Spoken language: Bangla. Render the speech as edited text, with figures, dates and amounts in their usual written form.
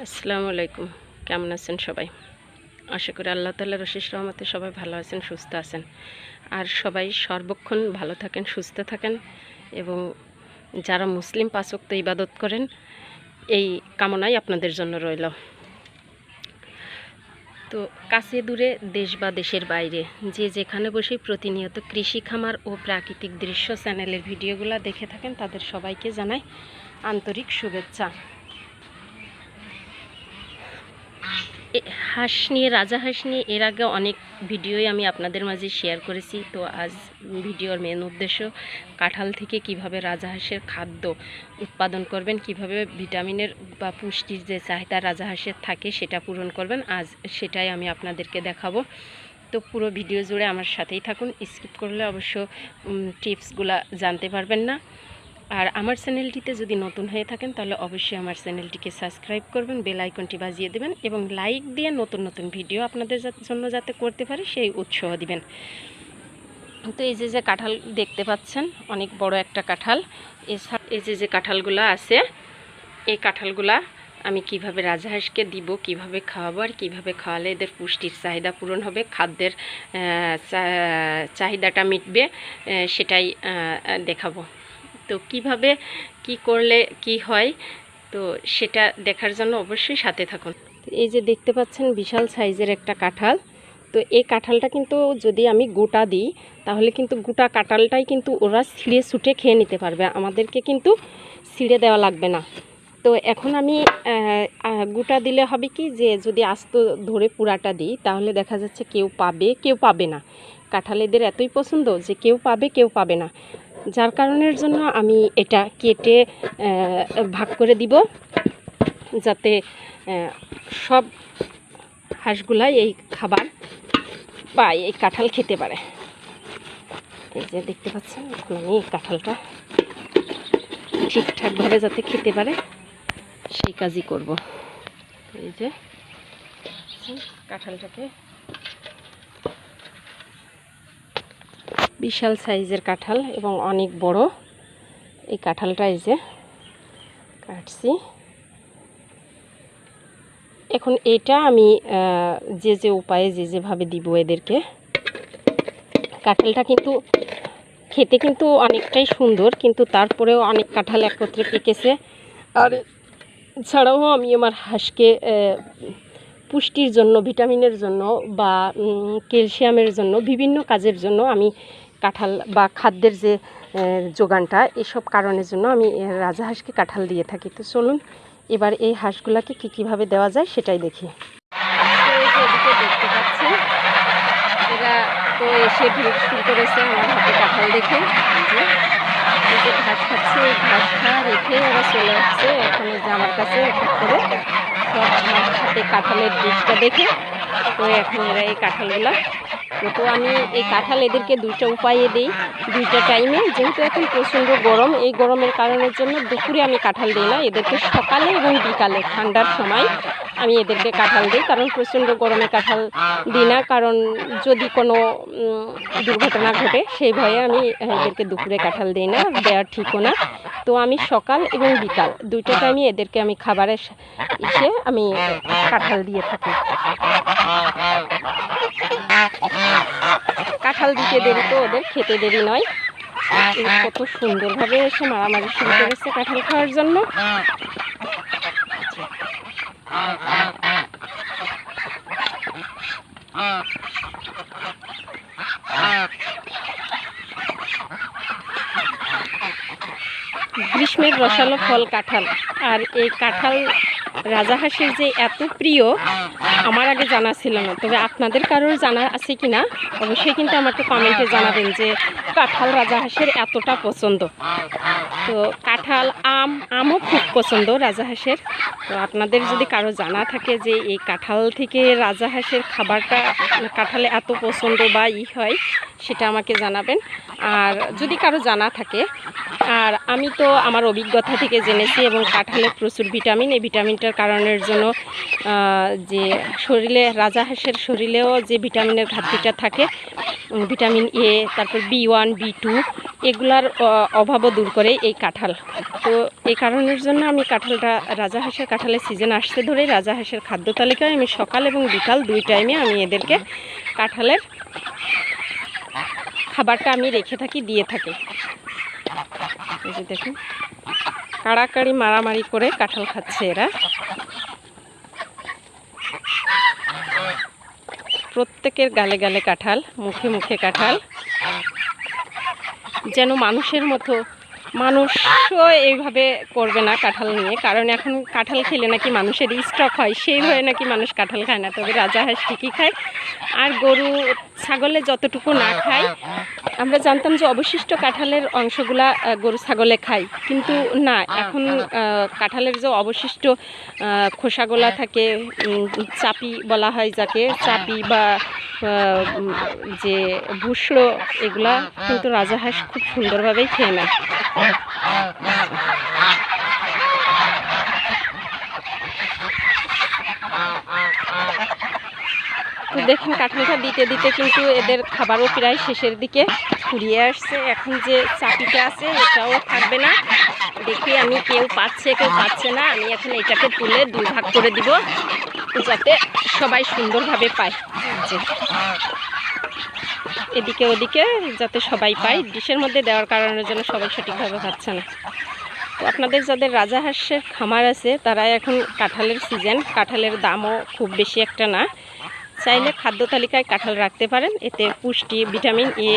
আসসালামু আলাইকুম। কেমন আছেন সবাই? আশা করি আল্লাহ তাআলার অশেষ রহমতে সবাই ভালো আছেন, সুস্থ আছেন। আর সবাই সর্বক্ষণ ভালো থাকেন, সুস্থ থাকেন এবং যারা মুসলিম পাঁচ ওয়াক্ত ইবাদত করেন এই কামনাই আপনাদের জন্য রইল। তো কাছে দূরে দেশ বা দেশের বাইরে যে যেখানে বসে প্রতিনিয়ত কৃষি খামার ও প্রাকৃতিক দৃশ্য চ্যানেলের ভিডিওগুলো দেখে থাকেন তাদের সবাইকে জানাই আন্তরিক শুভেচ্ছা। হাঁস নিয়ে, রাজাহাঁস নিয়ে এর আগে অনেক ভিডিওই আমি আপনাদের মাঝে শেয়ার করেছি। তো আজ ভিডিওর মেন উদ্দেশ্য কাঁঠাল থেকে কিভাবে রাজাহাঁসের খাদ্য উৎপাদন করবেন, কিভাবে ভিটামিনের বা পুষ্টির যে চাহিদা রাজাহাঁসের থাকে সেটা পূরণ করবেন, আজ সেটাই আমি আপনাদেরকে দেখাবো। তো পুরো ভিডিও জুড়ে আমার সাথেই থাকুন, স্কিপ করলে অবশ্য টিপসগুলো জানতে পারবেন না। আর আমার চ্যানেলটিতে যদি নতুন হয়ে থাকেন তাহলে অবশ্যই আমার চ্যানেলটিকে সাবস্ক্রাইব করবেন, বেল আইকনটি বাজিয়ে দেবেন এবং লাইক দিয়ে নতুন নতুন ভিডিও আপনাদের জন্য যাতে করতে পারি সেই উৎসাহ দিবেন। তো এই যে কাঁঠাল দেখতে পাচ্ছেন, অনেক বড় একটা কাঁঠাল। এই যে কাঁঠালগুলো আছে, এই কাঁঠালগুলা আমি কিভাবে রাজাহাঁসকে দিব, কিভাবে খাওয়াবো আর কিভাবে খাওয়ালে এদের পুষ্টির চাহিদা পূরণ হবে, খাদ্যের চাহিদাটা মিটবে, সেটাই দেখাবো। তো কিভাবে কি করলে কি হয় তো সেটা দেখার জন্য অবশ্যই সাথে থাকুন। এই যে দেখতে পাচ্ছেন বিশাল সাইজের একটা কাঁঠাল। তো এই কাঁঠালটা কিন্তু যদি আমি গোটা দিই তাহলে কিন্তু গোটা কাঁঠালটাই কিন্তু ওরা ছিঁড়ে ছুটে খেয়ে নিতে পারবে, আমাদেরকে কিন্তু ছিঁড়ে দেওয়া লাগবে না। তো এখন আমি গোটা দিলে হবে কি, যে যদি আস্ত ধরে পুরাটা দিই তাহলে দেখা যাচ্ছে কেউ পাবে কেউ পাবে না। কাঁঠাল এদের এতই পছন্দ যে কেউ পাবে কেউ পাবে না, যার কারণের জন্য আমি এটা কেটে ভাগ করে দিব যাতে সব হাঁসগুলাই এই খাবার পায়, এই কাঁঠাল খেতে পারে। এই যে দেখতে পাচ্ছেন, এখন আমি এই কাঁঠালটা ঠিকঠাকভাবে যাতে খেতে পারে সেই কাজই করব। এই যে কাঁঠালটাকে, বিশাল সাইজের কাঁঠাল এবং অনেক বড় এই কাঁঠালটা এই যে কাটছি। এখন এটা আমি যে উপায়ে যেভাবে দিব এদেরকে, কাঁঠালটা কিন্তু খেতে কিন্তু অনেকটাই সুন্দর, কিন্তু তারপরেও অনেক কাঁঠাল একত্রে পেকেছে। আর ছাড়াও আমি আমার হাঁসকে পুষ্টির জন্য, ভিটামিনের জন্য বা ক্যালসিয়ামের জন্য, বিভিন্ন কাজের জন্য আমি কাঁঠাল বা খাদ্যের যে যোগানটা, এসব কারণের জন্য আমি রাজাহাঁসকে কাঁঠাল দিয়ে থাকি। তো চলুন এবার এই হাঁসগুলোকে কীভাবে দেওয়া যায় সেটাই দেখি। এদিকে দেখতে পাচ্ছেন এরা তো এসে ভিড় শুরু করেছে আমার হাতে কাঁঠাল দেখে। এই যে ঘাস খাচ্ছে, এই ঘাস খাওয়া রেখে ওরা চলে আসছে এখন এই যে আমার কাছে করে সব আমার হাতে কাঁঠালের ডিশটা দেখে। তো এখন এরা এই কাঁঠালগুলা, তো আমি এই কাঁঠাল এদেরকে দুইটা উপায়ে দিই, দুইটা টাইমে। যেহেতু এখন প্রচণ্ড গরম, এই গরমের কারণের জন্য দুপুরে আমি কাঁঠাল দিই না, এদেরকে সকালে এবং বিকালে ঠান্ডার সময় আমি এদেরকে কাঁঠাল দিই। কারণ প্রচণ্ড গরমে কাঁঠাল দিই না, কারণ যদি কোনো দুর্ঘটনা ঘটে সেই ভয়ে আমি এদেরকে দুপুরে কাঁঠাল দিই না, দেওয়ার ঠিকও না। তো আমি সকাল এবং বিকাল দুইটা টাইমে এদেরকে আমি খাবারের এসে আমি কাঁঠাল দিয়ে থাকি। কাঁঠাল দিতে দেরি তো ওদের খেতে দেরি নয়। কত সুন্দরভাবে এসে মারামারি শুরু করেছে কাঁঠাল খাওয়ার জন্য। গ্রীষ্মের রসালো ফল কাঁঠাল, আর এই কাঁঠাল রাজাহাঁসের যে এত প্রিয় আমার আগে জানা ছিল না। তবে আপনাদের কারোর জানা আছে কি না অবশ্যই কিন্তু আমাকে কমেন্টে জানাবেন যে কাঁঠাল রাজাহাঁসের এতটা পছন্দ। তো কাঁঠাল, আমও খুব পছন্দ রাজাহাঁসের। তো আপনাদের যদি কারো জানা থাকে যে এই কাঁঠাল থেকে রাজাহাঁসের খাবারটা কাঁঠালে এত পছন্দ বা হয় সেটা আমাকে জানাবেন। আর যদি কারো জানা থাকে, আর আমি তো আমার অভিজ্ঞতা থেকে জেনেছি এবং কাঁঠালে প্রচুর ভিটামিন, এই ভিটামিনটার কারণের জন্য যে শরীরে, রাজাহাঁসের শরীরেও যে ভিটামিনের ঘাটতিটা থাকে ভিটামিন এ, তারপর B1 B2 এগুলার অভাবও দূর করে এই কাঁঠাল। তো এই কারণের জন্য আমি কাঁঠালটা, রাজাহাঁসের কাঁঠালের সিজন আসতে ধরেই রাজাহাঁসের খাদ্য তালিকায় আমি সকাল এবং বিকাল 2 টাইমে আমি এদেরকে কাঁঠালের খাবারটা আমি রেখে থাকি, দিয়ে থাকি। এই যে দেখুন, কাড়াকাড়ি মারামারি করে কাঁঠাল খাচ্ছে এরা। প্রত্যেকের গালে গালে কাঁঠাল, মুখে মুখে কাঁঠাল, যেন মানুষের মতো। মানুষও এইভাবে করবে না কাঁঠাল নিয়ে, কারণ এখন কাঁঠাল খেলে নাকি মানুষের স্ট্রোক হয়, সেইভাবে নাকি মানুষ কাঁঠাল খায় না। তবে রাজাহাঁস ঠিকই খায়। আর গরু ছাগলে যতটুকু না খায়, আমরা জানতাম যে অবশিষ্ট কাঁঠালের অংশগুলা গরু ছাগলে খায়, কিন্তু না, এখন কাঁঠালের যে অবশিষ্ট খোসাগুলা থাকে, চাপি বলা হয় যাকে, চাপি বা যে ভুসড়, এগুলা কিন্তু রাজাহাঁস খুব সুন্দরভাবেই খেয়ে নেয়। তো দেখুন, কাঁঠালটা দিতে দিতে কিন্তু এদের খাবারও প্রায় শেষের দিকে ফুরিয়ে আসছে। এখন যে চাপিটা আছে এটাও থাকবে না। দেখি আমি কেউ পাচ্ছে কেউ পাচ্ছে না, আমি এখন এটাকে তুলে 2 ভাগ করে দিব, যাতে সবাই সুন্দরভাবে পায়। যে এদিকে ওদিকে যাতে সবাই পায়, ডিশের মধ্যে দেওয়ার কারণের জন্য সবাই সঠিকভাবে পাচ্ছে না। তো আপনাদের যাদের রাজাহাঁসের খামার আছে, তারা এখন কাঁঠালের সিজন, কাঁঠালের দামও খুব বেশি একটা না, চাইলে খাদ্য তালিকায় কাঁঠাল রাখতে পারেন। এতে পুষ্টি, ভিটামিন এ